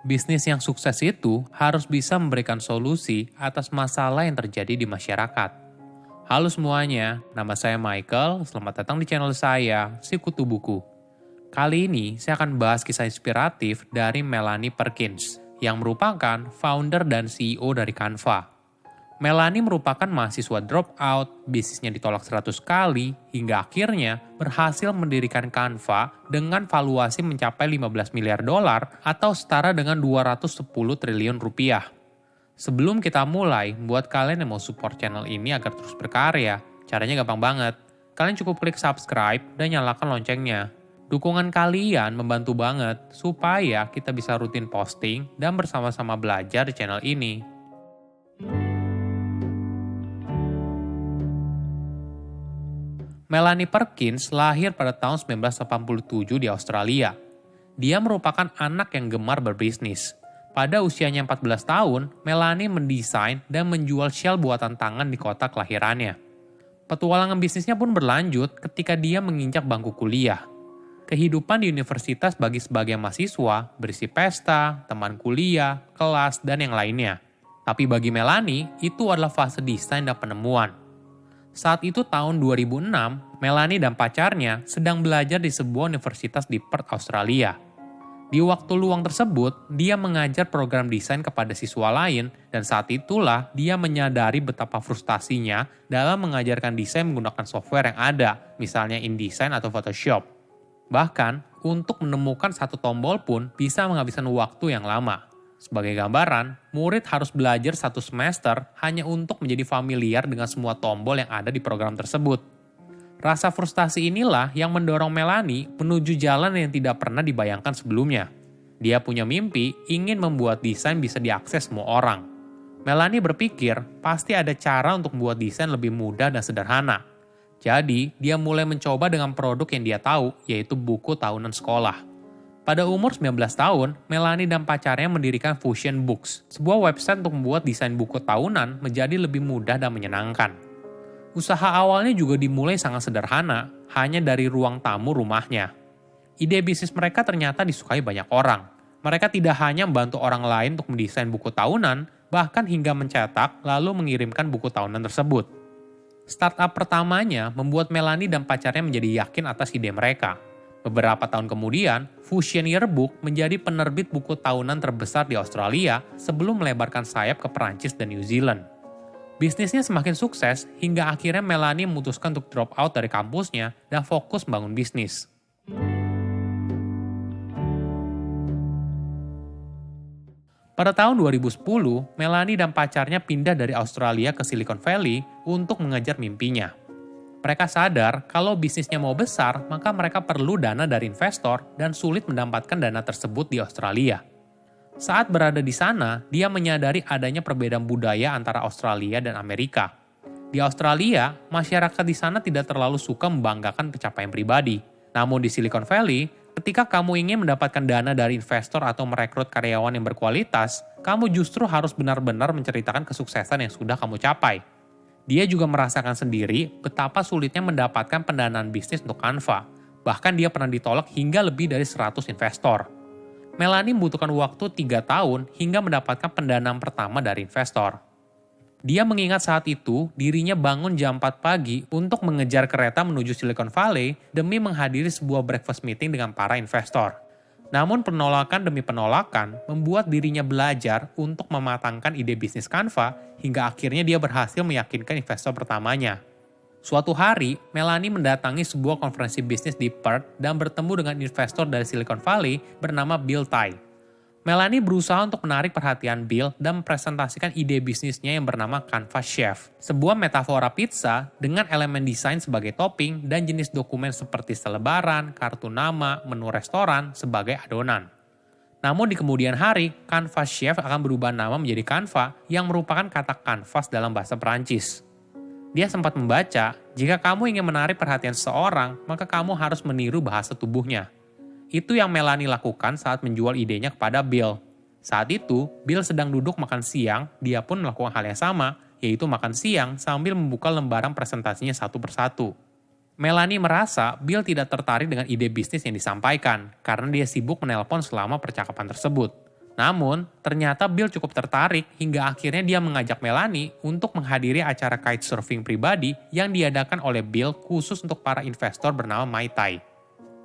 Bisnis yang sukses itu harus bisa memberikan solusi atas masalah yang terjadi di masyarakat. Halo semuanya, nama saya Michael. Selamat datang di channel saya, Sikutu Buku. Kali ini saya akan bahas kisah inspiratif dari Melanie Perkins, yang merupakan founder dan CEO dari Canva. Melanie merupakan mahasiswa dropout, bisnisnya ditolak 100 kali, hingga akhirnya berhasil mendirikan Canva dengan valuasi mencapai 15 miliar dolar atau setara dengan 210 triliun rupiah. Sebelum kita mulai, buat kalian yang mau support channel ini agar terus berkarya, caranya gampang banget. Kalian cukup klik subscribe dan nyalakan loncengnya. Dukungan kalian membantu banget supaya kita bisa rutin posting dan bersama-sama belajar di channel ini. Melanie Perkins lahir pada tahun 1987 di Australia. Dia merupakan anak yang gemar berbisnis. Pada usianya 14 tahun, Melanie mendesain dan menjual shell buatan tangan di kota kelahirannya. Petualangan bisnisnya pun berlanjut ketika dia menginjak bangku kuliah. Kehidupan di universitas bagi sebagian mahasiswa berisi pesta, teman kuliah, kelas, dan yang lainnya. Tapi bagi Melanie, itu adalah fase desain dan penemuan. Saat itu tahun 2006, Melanie dan pacarnya sedang belajar di sebuah universitas di Perth, Australia. Di waktu luang tersebut, dia mengajar program desain kepada siswa lain dan saat itulah dia menyadari betapa frustasinya dalam mengajarkan desain menggunakan software yang ada, misalnya InDesign atau Photoshop. Bahkan, untuk menemukan satu tombol pun bisa menghabiskan waktu yang lama. Sebagai gambaran, murid harus belajar 1 semester hanya untuk menjadi familiar dengan semua tombol yang ada di program tersebut. Rasa frustasi inilah yang mendorong Melanie menuju jalan yang tidak pernah dibayangkan sebelumnya. Dia punya mimpi ingin membuat desain bisa diakses semua orang. Melanie berpikir pasti ada cara untuk membuat desain lebih mudah dan sederhana. Jadi, dia mulai mencoba dengan produk yang dia tahu, yaitu buku tahunan sekolah. Pada umur 19 tahun, Melanie dan pacarnya mendirikan Fusion Books, sebuah website untuk membuat desain buku tahunan menjadi lebih mudah dan menyenangkan. Usaha awalnya juga dimulai sangat sederhana, hanya dari ruang tamu rumahnya. Ide bisnis mereka ternyata disukai banyak orang. Mereka tidak hanya membantu orang lain untuk mendesain buku tahunan, bahkan hingga mencetak lalu mengirimkan buku tahunan tersebut. Startup pertamanya membuat Melanie dan pacarnya menjadi yakin atas ide mereka. Beberapa tahun kemudian, Fusion Yearbook menjadi penerbit buku tahunan terbesar di Australia sebelum melebarkan sayap ke Perancis dan New Zealand. Bisnisnya semakin sukses hingga akhirnya Melanie memutuskan untuk drop out dari kampusnya dan fokus membangun bisnis. Pada tahun 2010, Melanie dan pacarnya pindah dari Australia ke Silicon Valley untuk mengejar mimpinya. Mereka sadar kalau bisnisnya mau besar, maka mereka perlu dana dari investor dan sulit mendapatkan dana tersebut di Australia. Saat berada di sana, dia menyadari adanya perbedaan budaya antara Australia dan Amerika. Di Australia, masyarakat di sana tidak terlalu suka membanggakan pencapaian pribadi. Namun di Silicon Valley, ketika kamu ingin mendapatkan dana dari investor atau merekrut karyawan yang berkualitas, kamu justru harus benar-benar menceritakan kesuksesan yang sudah kamu capai. Dia juga merasakan sendiri betapa sulitnya mendapatkan pendanaan bisnis untuk Canva. Bahkan dia pernah ditolak hingga lebih dari 100 investor. Melanie membutuhkan waktu 3 tahun hingga mendapatkan pendanaan pertama dari investor. Dia mengingat saat itu dirinya bangun jam 4 pagi untuk mengejar kereta menuju Silicon Valley demi menghadiri sebuah breakfast meeting dengan para investor. Namun penolakan demi penolakan membuat dirinya belajar untuk mematangkan ide bisnis Canva hingga akhirnya dia berhasil meyakinkan investor pertamanya. Suatu hari, Melanie mendatangi sebuah konferensi bisnis di Perth dan bertemu dengan investor dari Silicon Valley bernama Bill Tai. Melanie berusaha untuk menarik perhatian Bill dan mempresentasikan ide bisnisnya yang bernama Canva Chef, sebuah metafora pizza dengan elemen desain sebagai topping dan jenis dokumen seperti selebaran, kartu nama, menu restoran sebagai adonan. Namun di kemudian hari, Canva Chef akan berubah nama menjadi Canva yang merupakan kata kanvas dalam bahasa Perancis. Dia sempat membaca, jika kamu ingin menarik perhatian seseorang, maka kamu harus meniru bahasa tubuhnya. Itu yang Melanie lakukan saat menjual idenya kepada Bill. Saat itu, Bill sedang duduk makan siang, dia pun melakukan hal yang sama, yaitu makan siang sambil membuka lembaran presentasinya satu persatu. Melanie merasa Bill tidak tertarik dengan ide bisnis yang disampaikan, karena dia sibuk menelpon selama percakapan tersebut. Namun, ternyata Bill cukup tertarik hingga akhirnya dia mengajak Melanie untuk menghadiri acara kitesurfing pribadi yang diadakan oleh Bill khusus untuk para investor bernama Muay Thai.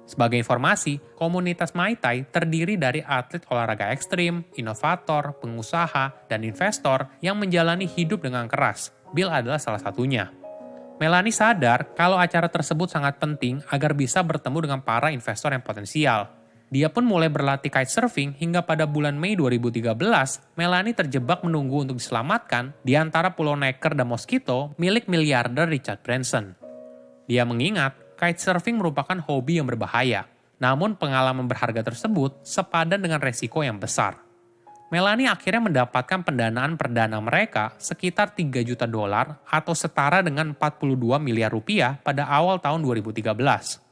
Sebagai informasi, komunitas Muay Thai terdiri dari atlet olahraga ekstrim, inovator, pengusaha, dan investor yang menjalani hidup dengan keras. Bill adalah salah satunya. Melanie sadar kalau acara tersebut sangat penting agar bisa bertemu dengan para investor yang potensial. Dia pun mulai berlatih kitesurfing hingga pada bulan Mei 2013, Melanie terjebak menunggu untuk diselamatkan di antara Pulau Necker dan Mosquito milik miliarder Richard Branson. Dia mengingat, kitesurfing merupakan hobi yang berbahaya, namun pengalaman berharga tersebut sepadan dengan resiko yang besar. Melanie akhirnya mendapatkan pendanaan perdana mereka sekitar $3 juta atau setara dengan 42 miliar rupiah pada awal tahun 2013.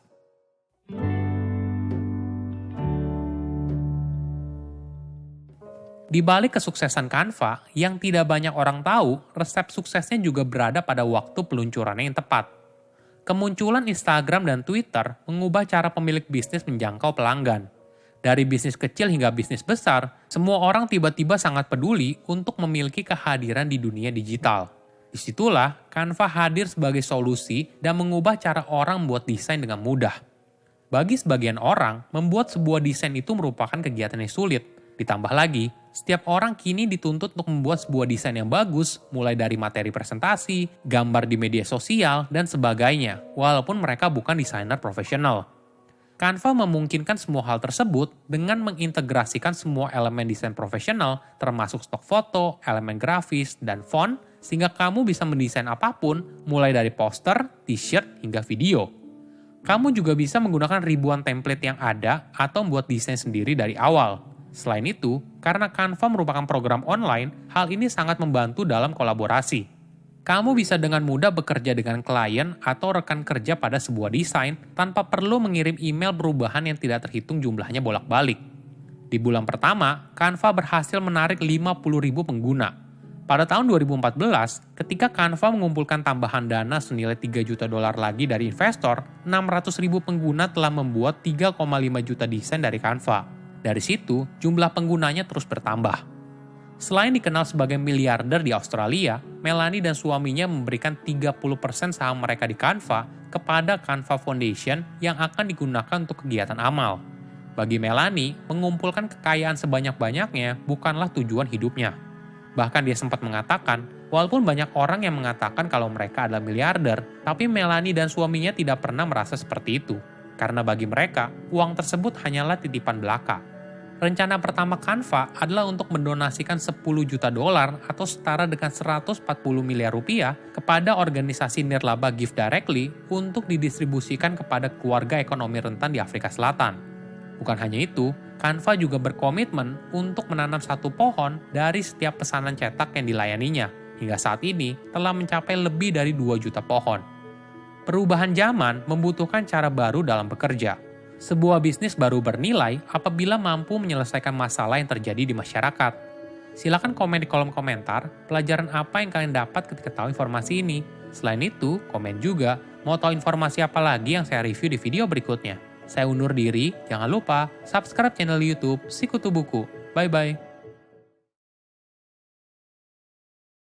Di balik kesuksesan Canva, yang tidak banyak orang tahu, resep suksesnya juga berada pada waktu peluncurannya yang tepat. Kemunculan Instagram dan Twitter mengubah cara pemilik bisnis menjangkau pelanggan. Dari bisnis kecil hingga bisnis besar, semua orang tiba-tiba sangat peduli untuk memiliki kehadiran di dunia digital. Disitulah Canva hadir sebagai solusi dan mengubah cara orang membuat desain dengan mudah. Bagi sebagian orang, membuat sebuah desain itu merupakan kegiatan yang sulit. Ditambah lagi, setiap orang kini dituntut untuk membuat sebuah desain yang bagus, mulai dari materi presentasi, gambar di media sosial, dan sebagainya, walaupun mereka bukan desainer profesional. Canva memungkinkan semua hal tersebut dengan mengintegrasikan semua elemen desain profesional, termasuk stok foto, elemen grafis, dan font, sehingga kamu bisa mendesain apapun, mulai dari poster, t-shirt, hingga video. Kamu juga bisa menggunakan ribuan template yang ada atau membuat desain sendiri dari awal. Selain itu, karena Canva merupakan program online, hal ini sangat membantu dalam kolaborasi. Kamu bisa dengan mudah bekerja dengan klien atau rekan kerja pada sebuah desain tanpa perlu mengirim email perubahan yang tidak terhitung jumlahnya bolak-balik. Di bulan pertama, Canva berhasil menarik 50.000 pengguna. Pada tahun 2014, ketika Canva mengumpulkan tambahan dana senilai $3 juta lagi dari investor, 600.000 pengguna telah membuat 3,5 juta desain dari Canva. Dari situ, jumlah penggunanya terus bertambah. Selain dikenal sebagai miliarder di Australia, Melanie dan suaminya memberikan 30% saham mereka di Canva kepada Canva Foundation yang akan digunakan untuk kegiatan amal. Bagi Melanie, mengumpulkan kekayaan sebanyak-banyaknya bukanlah tujuan hidupnya. Bahkan dia sempat mengatakan, walaupun banyak orang yang mengatakan kalau mereka adalah miliarder, tapi Melanie dan suaminya tidak pernah merasa seperti itu. Karena bagi mereka, uang tersebut hanyalah titipan belaka. Rencana pertama Canva adalah untuk mendonasikan $10 juta atau setara dengan 140 miliar rupiah kepada organisasi nirlaba Give Directly untuk didistribusikan kepada keluarga ekonomi rentan di Afrika Selatan. Bukan hanya itu, Canva juga berkomitmen untuk menanam 1 pohon dari setiap pesanan cetak yang dilayaninya. Hingga saat ini telah mencapai lebih dari 2 juta pohon. Perubahan zaman membutuhkan cara baru dalam bekerja. Sebuah bisnis baru bernilai apabila mampu menyelesaikan masalah yang terjadi di masyarakat. Silakan komen di kolom komentar pelajaran apa yang kalian dapat ketika tahu informasi ini. Selain itu, komen juga mau tahu informasi apa lagi yang saya review di video berikutnya. Saya undur diri, jangan lupa subscribe channel YouTube Sikutu Buku. Bye-bye.